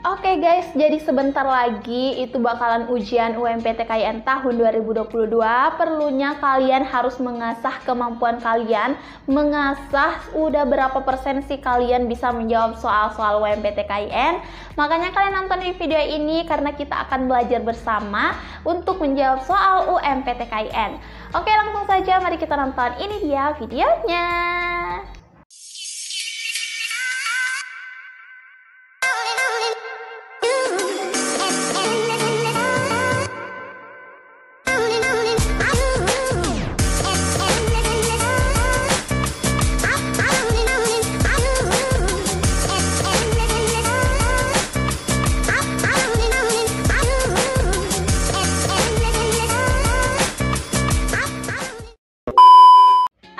Oke guys, jadi sebentar lagi itu bakalan ujian UMPTKIN tahun 2022. Perlunya kalian harus mengasah kemampuan kalian, mengasah udah berapa persen sih kalian bisa menjawab soal-soal UMPTKIN. Makanya kalian nonton di video ini karena kita akan belajar bersama untuk menjawab soal UMPTKIN. Oke, langsung saja mari kita nonton, ini dia videonya.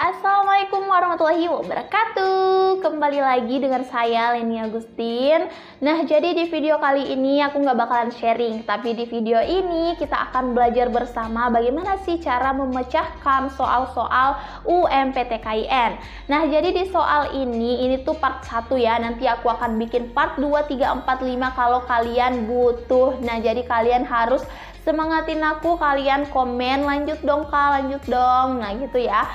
Assalamualaikum warahmatullahi wabarakatuh. Kembali lagi dengan saya Leni Agustin. Nah, jadi di video kali ini aku nggak bakalan sharing, tapi di video ini kita akan belajar bersama bagaimana sih cara memecahkan soal-soal UMPTKIN. Nah, jadi di soal ini tuh part 1 ya. Nanti aku akan bikin part 2, 3, 4, 5 kalau kalian butuh. Nah, jadi kalian harus semangatin aku, kalian komen lanjut dong kak, lanjut dong. Nah gitu ya.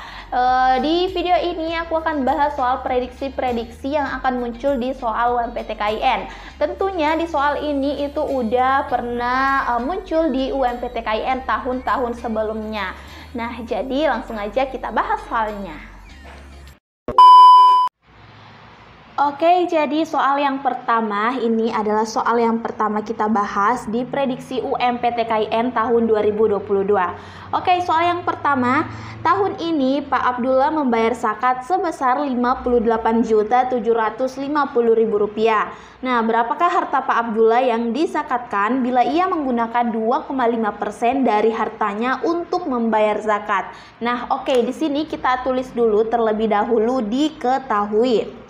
Di video ini aku akan bahas soal prediksi-prediksi yang akan muncul di soal UMPTKIN. Tentunya di soal ini itu udah pernah muncul di UMPTKIN tahun-tahun sebelumnya. Nah jadi langsung aja kita bahas soalnya. Oke, jadi soal yang pertama ini adalah soal yang pertama kita bahas di prediksi UMPTKIN tahun 2022. Oke, soal yang pertama, tahun ini Pak Abdullah membayar zakat sebesar Rp58.750.000. Nah, berapakah harta Pak Abdullah yang dizakatkan bila ia menggunakan 2,5% dari hartanya untuk membayar zakat? Nah, oke, di sini kita tulis dulu terlebih dahulu diketahui.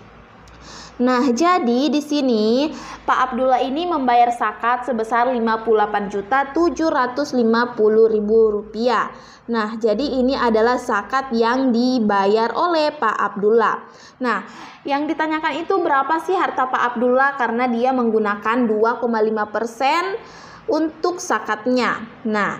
Nah, jadi di sini Pak Abdullah ini membayar zakat sebesar Rp58.750.000. Nah, jadi ini adalah zakat yang dibayar oleh Pak Abdullah. Nah, yang ditanyakan itu berapa sih harta Pak Abdullah karena dia menggunakan 2,5% untuk zakatnya. Nah,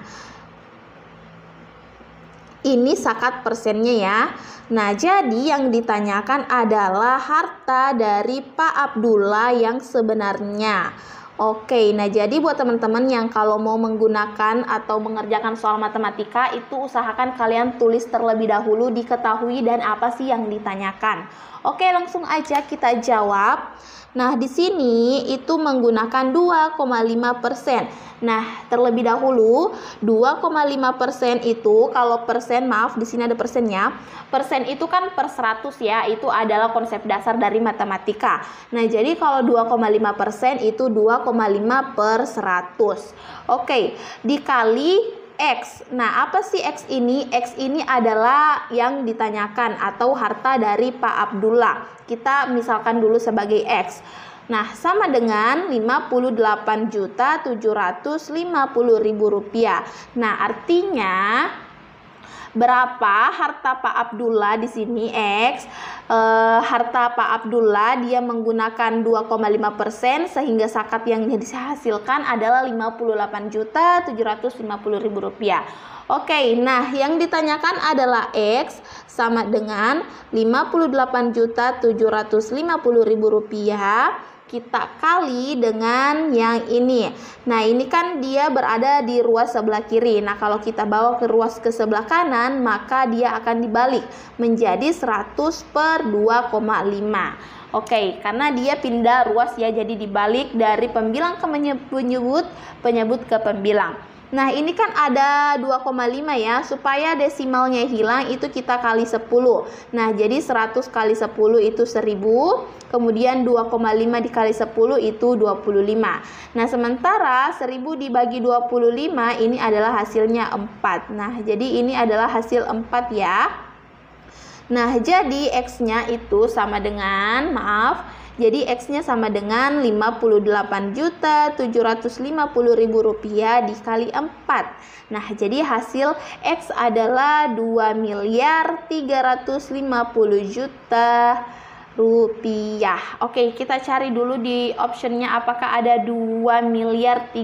ini zakat persennya ya. Nah, jadi yang ditanyakan adalah harta dari Pak Abdullah yang sebenarnya. Oke, nah jadi buat teman-teman yang kalau mau menggunakan atau mengerjakan soal matematika itu usahakan kalian tulis terlebih dahulu diketahui dan apa sih yang ditanyakan. Oke, langsung aja kita jawab. Nah, di sini itu menggunakan 2,5%. Nah, terlebih dahulu 2,5% itu kalau persen, maaf di sini ada persennya. Persen itu kan per 100 ya, itu adalah konsep dasar dari matematika. Nah, jadi kalau 2,5% itu 2,5 per 100. Oke, dikali X. Nah, apa sih X ini? X ini adalah yang ditanyakan atau harta dari Pak Abdullah. Kita misalkan dulu sebagai X. Nah, sama dengan Rp58.750.000. Nah, artinya berapa harta Pak Abdullah di sini X? Harta Pak Abdullah dia menggunakan 2,5% sehingga zakat yang dihasilkan adalah Rp58.750.000. Oke, nah yang ditanyakan adalah X sama dengan Rp58.750.000 kita kali dengan yang ini. Nah, ini kan dia berada di ruas sebelah kiri. Nah, kalau kita bawa ke ruas ke sebelah kanan, maka dia akan dibalik menjadi 100 per 2,5. Oke, karena dia pindah ruas ya, jadi dibalik dari pembilang ke penyebut ke pembilang. Nah, ini kan ada 2,5 ya, supaya desimalnya hilang itu kita kali 10. Nah, jadi 100 kali 10 itu 1000, kemudian 2,5 dikali 10 itu 25. Nah, sementara 1000 dibagi 25 ini adalah hasilnya 4. Nah, jadi ini adalah hasil 4 ya. Nah, jadi X-nya itu sama dengan, jadi X-nya sama dengan Rp58.750.000 dikali 4. Nah, jadi hasil X adalah 2.350.000.000. rupiah. Oke, kita cari dulu di optionnya apakah ada 2.035.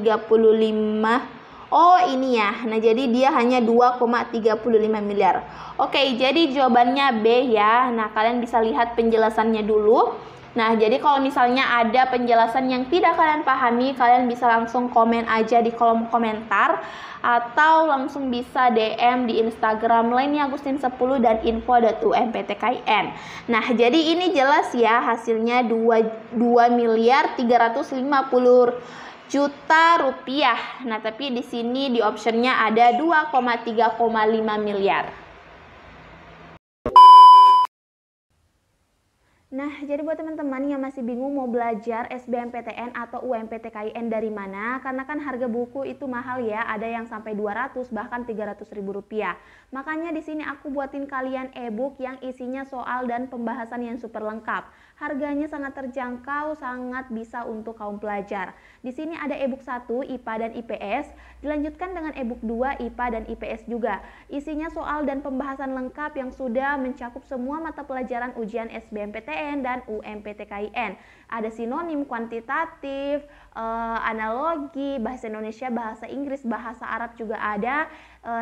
Oh, ini ya. Nah, jadi dia hanya 2,35 miliar. Oke, jadi jawabannya B ya. Nah, kalian bisa lihat penjelasannya dulu. Nah, jadi kalau misalnya ada penjelasan yang tidak kalian pahami, kalian bisa langsung komen aja di kolom komentar atau langsung bisa DM di Instagram lainnya Agustin10 dan info.umptkin. Nah, jadi ini jelas ya hasilnya 2.350 juta rupiah. Nah, tapi di sini di optionnya ada 2,3,5 miliar. Nah, jadi buat teman-teman yang masih bingung mau belajar SBMPTN atau UMPTKIN dari mana, karena kan harga buku itu mahal ya, ada yang sampai 200 bahkan 300 ribu rupiah. Makanya di sini aku buatin kalian e-book yang isinya soal dan pembahasan yang super lengkap. Harganya sangat terjangkau, sangat bisa untuk kaum pelajar. Di sini ada e-book 1 IPA dan IPS, dilanjutkan dengan e-book 2 IPA dan IPS juga. Isinya soal dan pembahasan lengkap yang sudah mencakup semua mata pelajaran ujian SBMPTN dan UMPTKIN. Ada sinonim, kuantitatif, analogi, bahasa Indonesia, bahasa Inggris, bahasa Arab juga ada.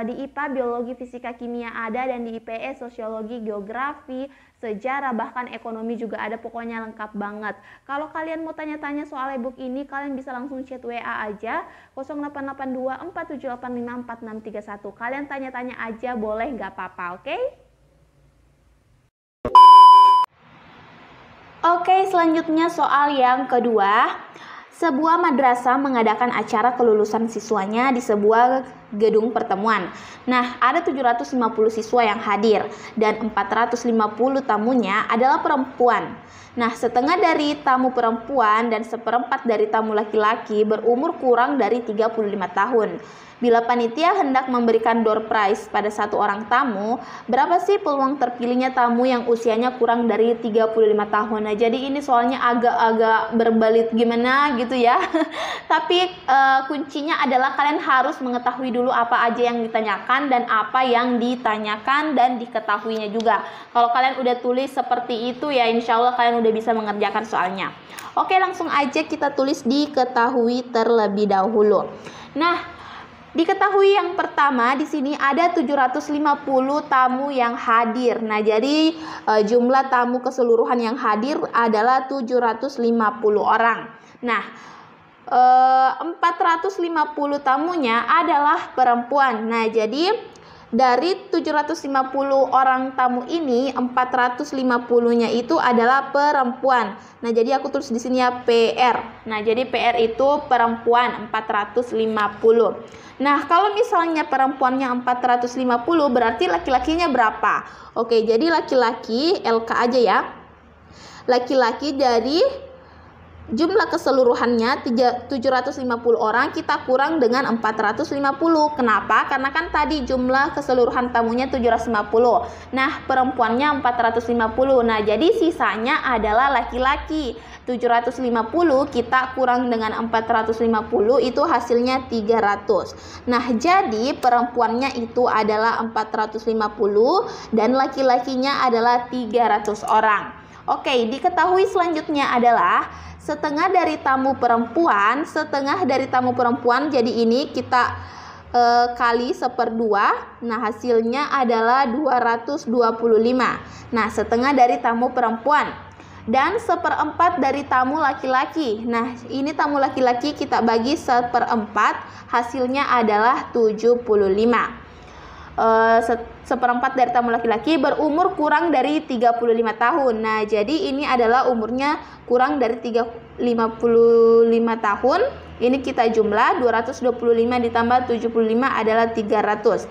Di IPA biologi, fisika, kimia ada, dan di IPS sosiologi, geografi, sejarah, bahkan ekonomi juga ada. Pokoknya lengkap banget. Kalau kalian mau tanya-tanya soal e-book ini, kalian bisa langsung chat WA aja 0882 4785 4631. Kalian tanya-tanya aja, boleh nggak apa-apa, oke? Oke, selanjutnya soal yang kedua. Sebuah madrasah mengadakan acara kelulusan siswanya di sebuah gedung pertemuan. Nah, ada 750 siswa yang hadir dan 450 tamunya adalah perempuan. Nah, setengah dari tamu perempuan dan seperempat dari tamu laki-laki berumur kurang dari 35 tahun. Bila panitia hendak memberikan door prize pada satu orang tamu, berapa sih peluang terpilihnya tamu yang usianya kurang dari 35 tahun? Nah, jadi ini soalnya agak-agak berbelit gimana gitu ya. Tapi kuncinya adalah kalian harus mengetahui dulu apa aja yang ditanyakan dan apa yang ditanyakan dan diketahuinya juga. Kalau kalian udah tulis seperti itu ya insya Allah kalian udah bisa mengerjakan soalnya. Oke, langsung aja kita tulis diketahui terlebih dahulu. Nah, diketahui yang pertama di sini ada 750 tamu yang hadir. Nah, jadi jumlah tamu keseluruhan yang hadir adalah 750 orang. Nah, 450 tamunya adalah perempuan. Nah, jadi dari 750 orang tamu ini 450-nya itu adalah perempuan. Nah, jadi aku tulis di sini ya PR. Nah, jadi PR itu perempuan 450. Nah, kalau misalnya perempuannya 450 berarti laki-lakinya berapa? Oke, jadi laki-laki LK aja ya. Laki-laki dari jumlah keseluruhannya 750 orang kita kurang dengan 450. Kenapa? Karena kan tadi jumlah keseluruhan tamunya 750. Nah, perempuannya 450. Nah, jadi sisanya adalah laki-laki. 750 kita kurang dengan 450 itu hasilnya 300. Nah, jadi perempuannya itu adalah 450 dan laki-lakinya adalah 300 orang. Oke, diketahui selanjutnya adalah setengah dari tamu perempuan, jadi ini kita kali 1/2. Nah, hasilnya adalah 225. Nah, setengah dari tamu perempuan dan 1/4 dari tamu laki-laki. Nah, ini tamu laki-laki kita bagi 1/4, hasilnya adalah 75. 1/4 dari tamu laki-laki berumur kurang dari 35 tahun. Nah, jadi ini adalah umurnya kurang dari 55 tahun. Ini kita jumlah 225 ditambah 75 adalah 300.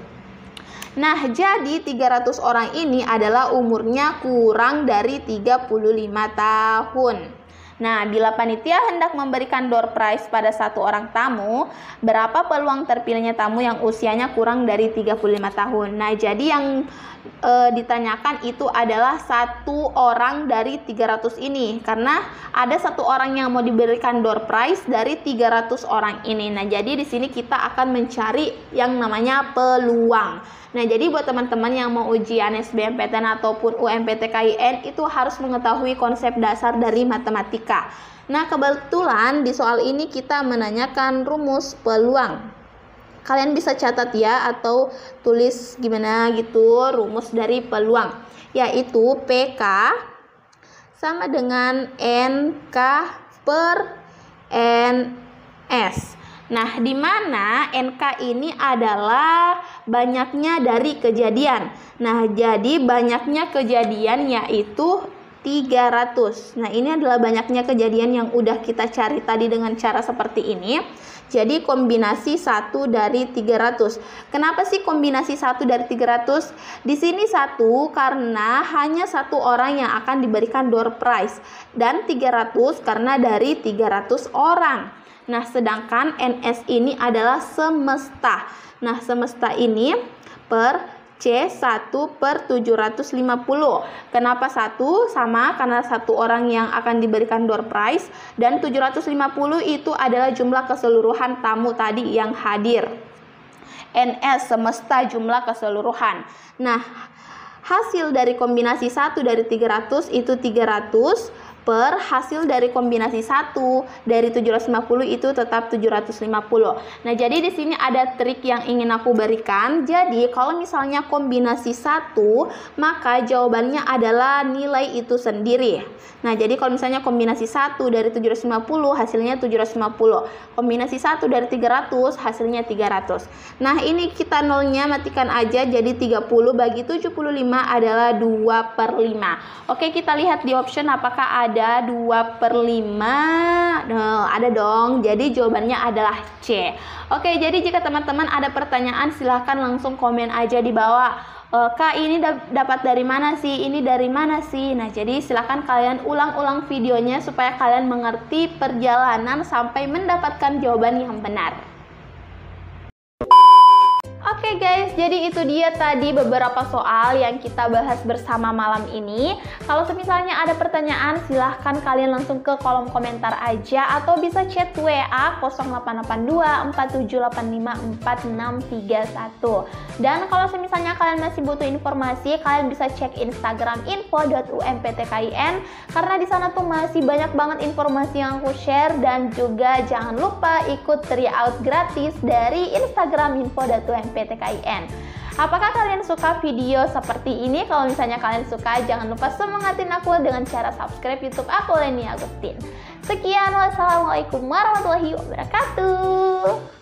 Nah, jadi 300 orang ini adalah umurnya kurang dari 35 tahun. Nah, bila panitia hendak memberikan door prize pada satu orang tamu, berapa peluang terpilihnya tamu yang usianya kurang dari 35 tahun? Nah, jadi yang ditanyakan itu adalah 1 orang dari 300 ini, karena ada 1 orang yang mau diberikan door prize dari 300 orang ini. Nah, jadi di sini kita akan mencari yang namanya peluang. Nah, jadi buat teman-teman yang mau ujian SBMPTN ataupun UMPTKIN itu harus mengetahui konsep dasar dari matematika. Nah, kebetulan di soal ini kita menanyakan rumus peluang. Kalian bisa catat ya, atau tulis gimana gitu rumus dari peluang, yaitu PK sama dengan NK per NS. Nah, di mana NK ini adalah banyaknya dari kejadian. Nah, jadi banyaknya kejadian yaitu 300. Nah, ini adalah banyaknya kejadian yang udah kita cari tadi dengan cara seperti ini. Jadi kombinasi 1 dari 300. Kenapa sih kombinasi 1 dari 300? Di sini 1 karena hanya 1 orang yang akan diberikan door prize, dan 300 karena dari 300 orang. Nah, sedangkan NS ini adalah semesta. Nah, semesta ini per C1 per 750. Kenapa 1? Sama karena 1 orang yang akan diberikan door prize, dan 750 itu adalah jumlah keseluruhan tamu tadi yang hadir. NS semesta jumlah keseluruhan. Nah, hasil dari kombinasi 1 dari 300 itu 300 per hasil dari kombinasi 1 dari 750 itu tetap 750. Nah, jadi di sini ada trik yang ingin aku berikan. Jadi, kalau misalnya kombinasi 1, maka jawabannya adalah nilai itu sendiri. Nah, jadi kalau misalnya kombinasi 1 dari 750 hasilnya 750. Kombinasi 1 dari 300 hasilnya 300. Nah, ini kita nolnya matikan aja, jadi 30 bagi 75 adalah 2/5. Oke, kita lihat di option apakah ada 2/5. Nah, ada dong. Jadi jawabannya adalah C. Oke, jadi jika teman-teman ada pertanyaan silahkan langsung komen aja di bawah. Kak, ini dapat dari mana sih? Ini dari mana sih? Nah, jadi silahkan kalian ulang-ulang videonya supaya kalian mengerti perjalanan sampai mendapatkan jawaban yang benar. Oke guys, jadi itu dia tadi beberapa soal yang kita bahas bersama malam ini. Kalau misalnya ada pertanyaan, silahkan kalian langsung ke kolom komentar aja, atau bisa chat WA 0882 4785 4631. Dan kalau misalnya kalian masih butuh informasi, kalian bisa cek Instagram info.umptkin, karena di sana tuh masih banyak banget informasi yang aku share. Dan juga jangan lupa ikut tryout gratis dari Instagram info.umptkin. Apakah kalian suka video seperti ini? Kalau misalnya kalian suka, jangan lupa semangatin aku dengan cara subscribe YouTube aku, Leni Agustin. Sekian, wassalamualaikum warahmatullahi wabarakatuh.